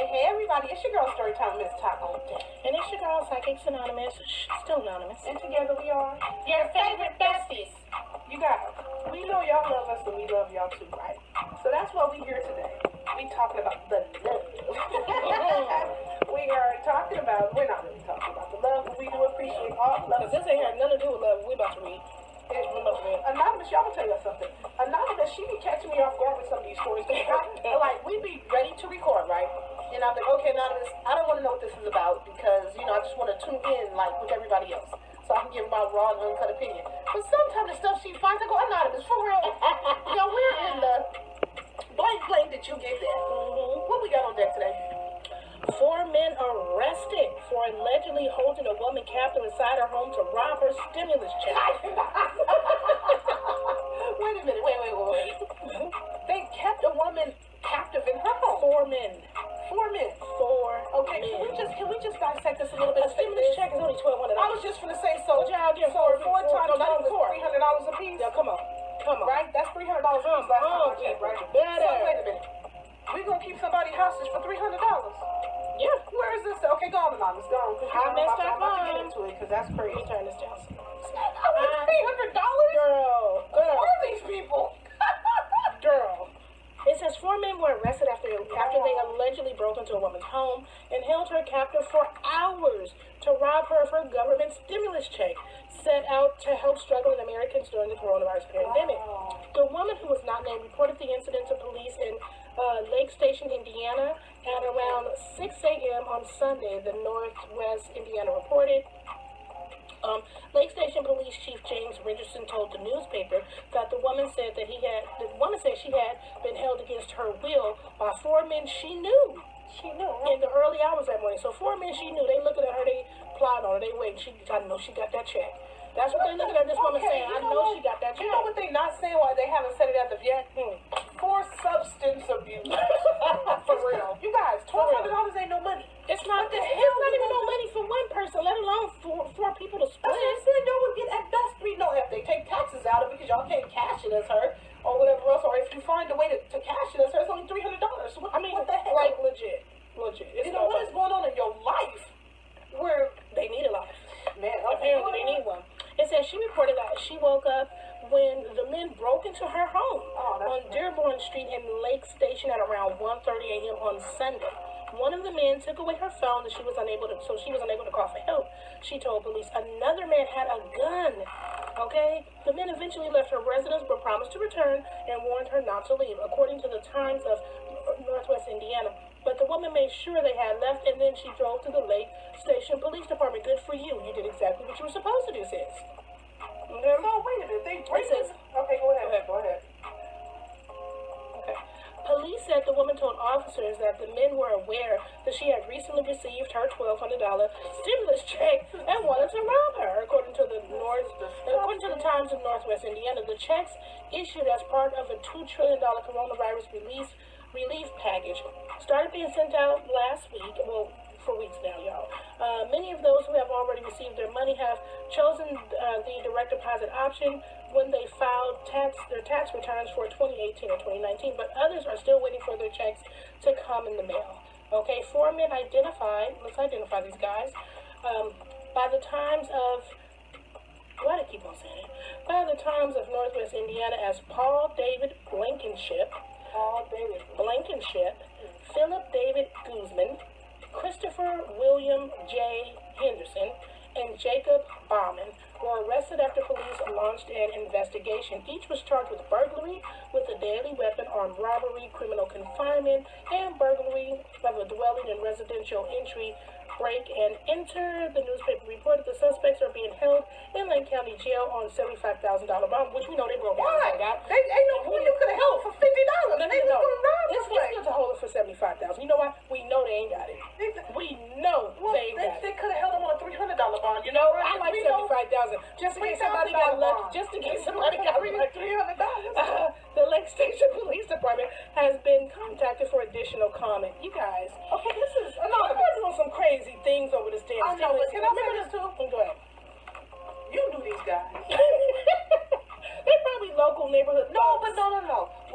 Hey, everybody, it's your girl Storytime Miss Taco. And it's your girl Psychics Anonymous, still anonymous. And together we are Your favorite besties. You guys, we know y'all love us and we love y'all too, right? So that's why we here today. We talking about the love. We are talking about, we're not really talking about the love, but we do appreciate all the love. Because this ain't had nothing to do with love. We about to read. Anonymous, y'all gonna tell you something. Anonymous, she be catching me off guard with some of these stories. Like, we be ready to record, right? And I'll be like, okay, Anonymous, I don't want to know what this is about because, you know, I just want to tune in, like, with everybody else. So I can give my raw and uncut opinion. But sometimes the stuff she finds, I go, Anonymous, for real. You know, we're in the blank that you gave that. What we got on deck today? 4 men arrested for allegedly holding a woman captive inside her home to rob her stimulus check. Wait a minute, wait. They kept a woman captive in her home. 4 men. 4 men. 4 Okay, men. can we just dissect this a little bit? A stimulus check is only $1,200. I was just gonna say, so What y'all get? four times no, not even four. $300 a piece. Yeah, come on. Right? That's $300 a piece. Last time I checked, right? Better. So wait a minute. We gonna keep somebody hostage for $300? Yeah. Where is this? Okay, go on, Anonymous. Go on. I messed up I'm about to get into it because that's crazy. Let me turn this down. $300? Girl. Who are these people? Girl. It says 4 men were arrested after they allegedly broke into a woman's home and held her captive for hours to rob her of her government stimulus check set out to help struggling Americans during the coronavirus pandemic. Wow. The woman, who was not named, reported the incident to police in Lake Station, Indiana, at around 6 a.m. on Sunday, the Northwest Indiana reported. Lake Station Police Chief James Richardson told the newspaper that the woman said she had been held against her will by 4 men she knew. In the early hours that morning. So 4 men she knew. They looking at her, they plotting on her, they waiting. I know she got that check. That's what they looking at this woman saying. I know she got that check. You know what they not saying, why they haven't said it as of yet? For substance abuse. For real. You guys, $1,200 ain't no money. It's not even no money for one person, let alone for people to split. That's what I'm saying. Y'all would get at best $3. No, if they take taxes out of it because y'all can't cash it as her or whatever else, or if you find a way to cash it as her, it's only $300. So what the heck? Like legit. You know what is going on in your life where they need a life? Man, apparently they need one. It says she reported that she woke up when the men broke into her home on Dearborn Street in Lake Station at around 1:30 a.m. on Sunday. One of the men took away her phone and she was unable to call for help. She told police another man had a gun. Okay? The men eventually left her residence but promised to return and warned her not to leave, according to the Times of Northwest Indiana. But the woman made sure they had left, and then she drove to the Lake Station Police Department. Good for you. You did exactly what you were supposed to do, sis. Okay. So wait a minute. Okay, go ahead. Okay. Police said the woman told officers that the men were aware that she had recently received her $1,200 stimulus check and wanted to rob her. According to the Times of Northwest Indiana, the checks issued as part of a $2 trillion coronavirus relief package started being sent out last week. Well, for weeks now, y'all. Many of those who have already received their money have chosen the direct deposit option when they filed their tax returns for 2018 or 2019, but others are still waiting for their checks to come in the mail. Okay, 4 men identified. Let's identify these guys. By the Times of Northwest Indiana as Paul David Blankenship, Philip David Guzman, Christopher William J. Henderson, and Jacob Bauman were arrested after police launched an investigation. Each was charged with burglary with a deadly weapon, armed robbery, criminal confinement, and burglary of a dwelling and residential entry, break and enter. The newspaper reported the suspects are being held in Lake County Jail on $75,000 bond, which we know they broke. Why? They ain't no who you could have held for $50. They was gonna rob this place. It's good to hold it for $75,000. You know why? We know they ain't got it. We know they ain't got it. They could have held them on a $300 bond. You know, I like $75,000 just in case somebody got lucky. Just in case somebody got like $300. The Lake Station Police Department has been contacted for additional comment. You guys, okay, this is anonymous. We're doing some crazy things over this damn. I know, but can I say this too? Go ahead. You knew these guys. They probably local neighborhood. No.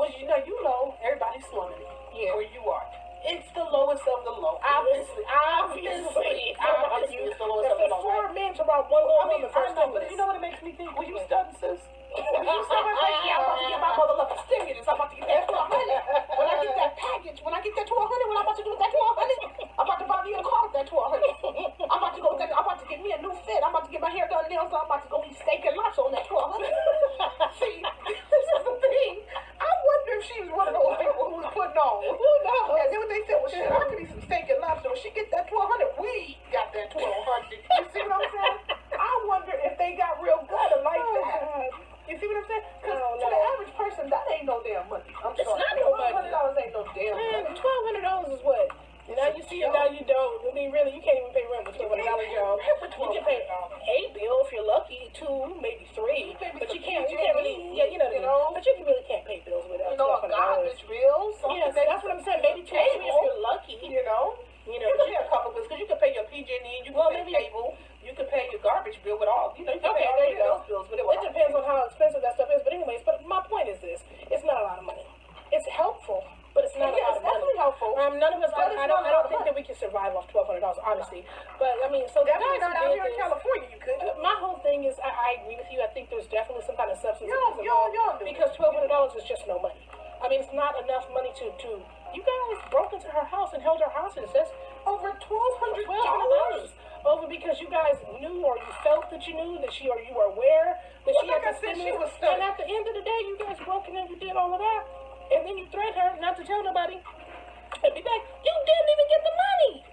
Well, you know, everybody's slumming it. Yeah. Where you are. It's the lowest of the low. rob one little woman I first. know, but you know what it makes me think? Were you studying, sis? Were you studying? Like, yeah, I'm about to get my motherfucking stimulus. I'm about to get that to 100. When I get that package, when I get that to 100, what I'm about to do with that to 100? I'm about to buy me a car with that to 100. I'm about to go. I'm about to get me a new fit. I'm about to get my hair done and nails done. I'm about to go eat steak and lobster on that to 100. See, this is the thing. I wonder if she was one of those people who was putting on. Who knows? And then when they said, well, shit, I could eat some steak and lobster. When she get that to 100, we got that to 100. You see what I'm saying? I wonder if they got real gutter like that. God. You see what I'm saying? Because to the average person, that ain't no damn money. I'm It's sorry. not no money. $1,200 ain't no damn Man, money. $1,200 is what? Now you see it, now you don't. I mean, really, you can't even pay rent with $1,200, y'all. You can pay a bill if you're lucky, 2, maybe 3, but you can't really, yeah, you know what I mean. But you really can't pay bills with $1,200. A garbage bill. Yes, that's what I'm saying. Maybe 2 if you're lucky. You know, you can pay a couple bills because you can pay your PG&E, you can pay cable, you can pay your garbage bill with all. You know, you can pay all those bills. But it depends on how expensive that stuff is. But anyways, my point is this: it's not a lot of money. It's helpful, but it's not a lot of money. Definitely helpful. None of us. I don't think that we can survive off $1,200, honestly. But I mean, so definitely not out here in California. You could. My whole thing is, I agree with you. I think there's definitely some kind of substance abuse involved because $1,200 is just no money. I mean, it's not enough money to. You guys broke into her house and held her hostage. That's over $1,200. Over because you guys knew or you felt that you knew that or you were aware that she had she was stuck. And at the end of the day, you guys broke in and you did all of that. And then you threatened her not to tell nobody. And be back. You didn't even get the money.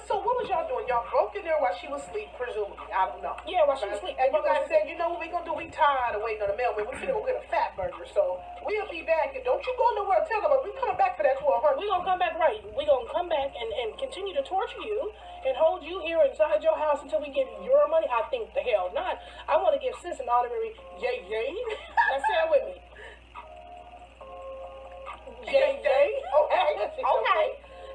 So what was y'all doing? Y'all broke in there while she was asleep, presumably. I don't know. Yeah, while she was asleep. And you guys said, you know what we gonna do? We tired of waiting on the mailman. We're gonna go get a fat burger. So we'll be back. And don't you go nowhere. Tell them, we coming back for that 1,200. We gonna come back right. We gonna come back and continue to torture you and hold you here inside your house until we get your money. I think the hell not. I want to give sis an honorary yay. Now say it with me. Yay. Okay.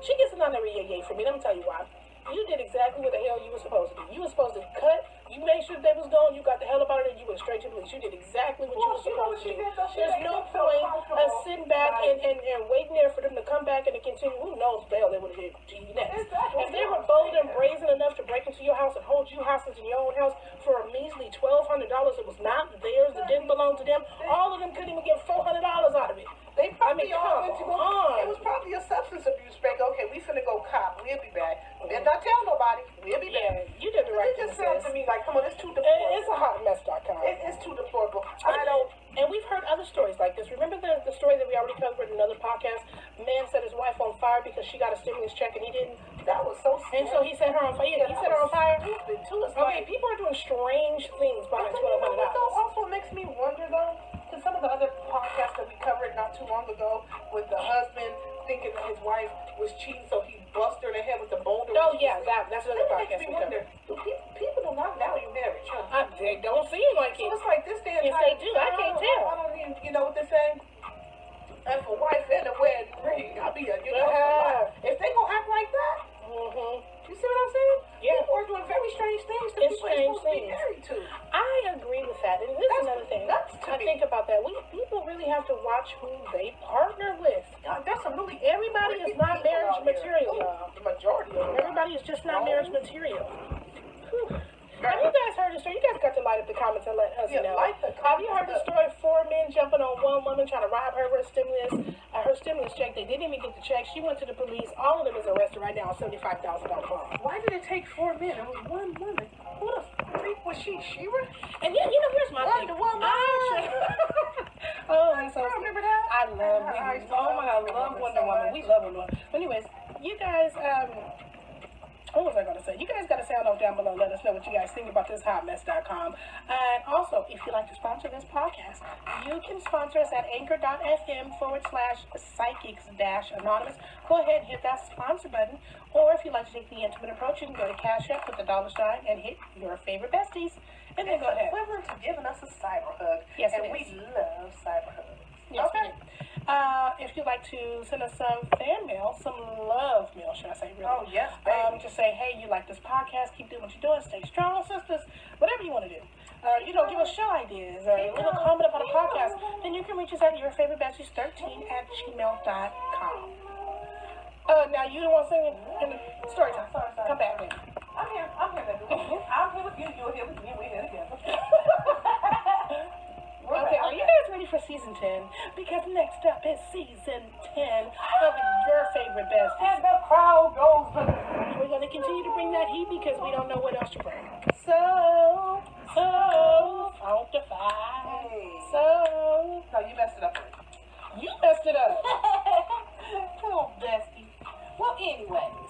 She gets an honorary yay for me. Let me tell you why. You did exactly what the hell you were supposed to do. You were supposed to cut. You made sure they was gone. You got the hell up out of there. You went straight to the police. You did exactly what you were supposed to do. There's no point of sitting back and waiting there for them to come back and to continue. Who knows the hell they would have did to you next. If they were bold and brazen enough to break into your house and hold you hostage in your own house for a measly $1,200 that was not theirs, that didn't belong to them, all of them couldn't even get $400 out of it. They probably come on. It was probably a substance abuse break. Okay, we finna go cop. We'll be back. Better not tell nobody. We'll be back. Yeah, you did the right thing. It just sounds to me like, come on, it's too deplorable. It's a hotmess.com. It's too deplorable. And we've heard other stories like this. Remember the story that we already covered in another podcast? Man set his wife on fire because she got a stimulus check and he didn't. That was so stupid. And so he set her on fire. Yeah, he set her on fire. Stupid too. Okay, people are doing strange things behind $1,200. What also makes me wonder though, because some of the other podcasts that we covered not too long ago with the husband thinking that his wife was cheating, so he busted her in the head with the boulder. Oh yeah, that's another podcast we covered. People do not value marriage, huh? They don't seem like it. So it's like this day and time. If they do, I can't tell. I don't even, you know what they're saying? And for wife and a wedding ring, I'll be a, you know, if they gonna act like that, you see what I'm saying? Yeah. People are doing very strange things to people they're supposed to be married to. I agree with that. And this is another thing. I think about that. People really have to watch who they partner with. That's some really everybody is not marriage material. The majority of them. Everybody is just not marriage material. Have you guys heard the story? You guys got to light up the comments and let us know. Have you heard the story of 4 men jumping on one woman trying to rob her with her stimulus check? They didn't even get the check. She went to the police. All of them is arrested right now on $75,000 bond. Why did it take 4 men? It was one woman. Who the freak was she? Shira? And you know, here's my thing. Oh, I'm so remember that? I love I love Wonder Woman. We love Wonder Woman. But anyways, you guys, what was I going to say? You guys got to sound off down below. Let us know what you guys think about this hotmess.com. And also, if you'd like to sponsor this podcast, you can sponsor us at anchor.fm/psychics-anonymous. Go ahead and hit that sponsor button. Or if you'd like to take the intimate approach, you can go to Cash App with the $sign and hit your favorite besties. And then go ahead. Equivalent to giving us a cyber hug. Yes, and we love cyber hugs. Yes, okay. If you'd like to send us some fan mail, some love mail, should I say, really? Oh, yes, baby. Just say, hey, you like this podcast, keep doing what you're doing, stay strong, sisters, whatever you want to do. Give us show ideas, or leave a comment about a podcast, then you can reach us at yourfavoritebesties13@gmail.com. Now, you don't want to sing it in the story time. Sorry. Come back, baby. I'm here. because next up is season 10 of Your Favorite Besties. And the crowd goes to... We're going to continue to bring that heat because we don't know what else to bring. So Sanctified. Hey. So, No, you messed it up. you messed it up. Oh, bestie. Well, anyways,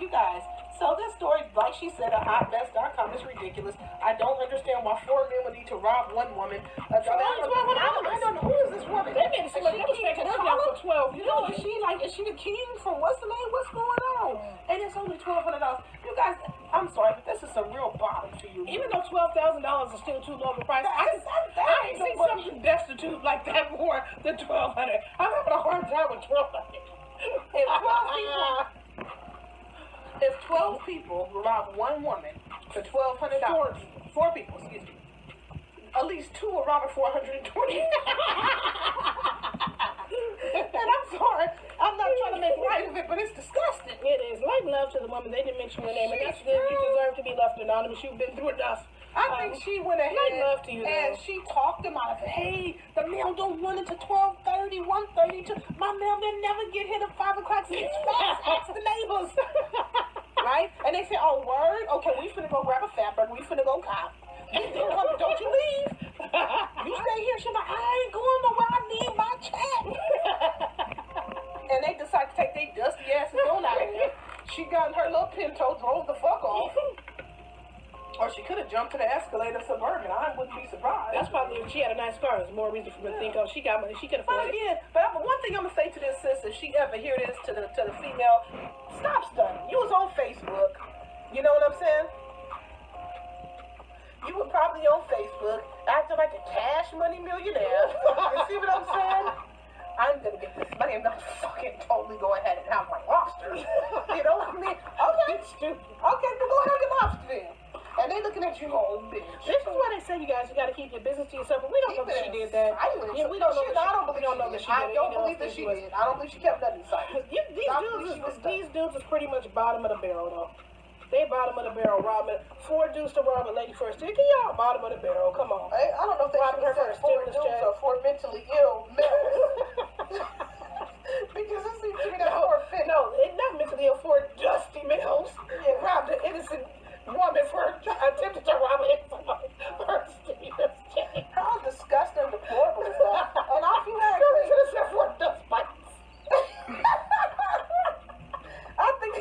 you guys, so this story, like she said, at hotbest.com is ridiculous. I don't understand why 4 men would need to rob one woman. I don't know, who is this woman? They made it seem like they was taking her down for 12 You know, is she the king from what's the name? What's going on? And it's only $1,200. You guys, I'm sorry, but this is some real bottom to you. Even though $12,000 is still too low of a price, I ain't seen something destitute like that more than $1,200. I'm having a hard time with $1,200. If 12 people rob one woman for $1,200, 4 people, excuse me, at least 2 will rob her for $120. And I'm sorry, I'm not trying to make light of it, but it's disgusting. It is. Like love to the woman. They didn't mention your name, and that's good. You deserve to be left anonymous. You've been through enough. I think she went ahead like love to you, and though. she talked him out of it. Hey, the mail don't run until 12:30, 1:30. My mail will never get hit at 5 o'clock. So it's fast. Ask the neighbors. Right? And they say, oh, word? Okay, we finna go grab a fat burger. We finna go cop. Don't you leave. You stay here. She's like, I ain't going nowhere. I need my check. And they decide to take their dusty asses on out of here. She got in her little Pinto, drove the fuck off. Or she could have jumped to the escalator Suburban. I wouldn't be surprised. That's probably if she had a nice car. There's more reason for me to think, oh, she got money. She could afford it. Again, but one thing I'm gonna say to this sis, if she ever hear this to the female, stop stunning. You was on Facebook. You know what I'm saying? You were probably on Facebook acting like a cash money millionaire. You see what I'm saying? I'm gonna get this money. I'm gonna fucking totally go ahead and have my lobsters. You know what I mean? Okay. Stupid. Okay, then go ahead and get lobster then. And they looking at you, old bitch. This is why they say you guys, you got to keep your business to yourself. But we don't know that she did that. Yeah, we don't know. I don't believe that she did. I don't believe that she did. I don't believe she kept that inside. These dudes is pretty much bottom of the barrel, though. They bottom of the barrel, robbing 4 dudes to rob a lady first. Y'all bottom of the barrel. Come on. I don't know if they should have said 4 dudes or 4 mentally ill males. Because it seems to me that 4 fit. No, it's not mentally ill. 4 dusty males. Yeah, robbed an innocent woman for attempted to rob somebody first. How disgusting and deplorable is that? And I feel like you should have said 4 dust bites. I think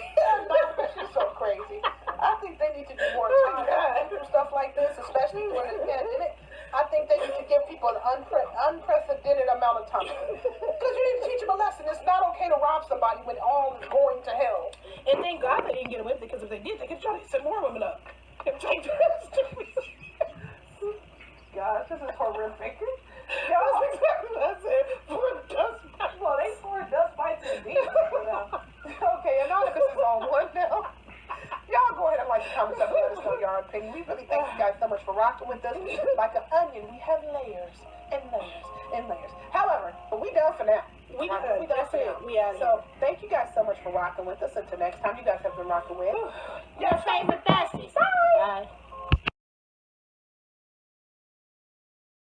she's so crazy. I think they need to do more time for stuff like this, especially when it's pandemic. I think they need to give people an unprecedented amount of time. Because you need to teach them a lesson. It's not okay to rob somebody when all is going to hell. And thank God they didn't get away with it, because if they did, they could try to set more women up. Gosh, this is horrific. That's exactly what I said. 4 dust bites. Well, they 4 dust bites indeed. Okay, Anonymous is on one now. Y'all go ahead and like the comments up and let us know your opinion. We really thank you guys so much for rocking with us. Like an onion, we have layers and layers and layers. However, but we done for now. We done for now. We out of here. So thank you guys so much for rocking with us. Until next time, you guys have been rocking with Your favorite besties. Bye. Bye.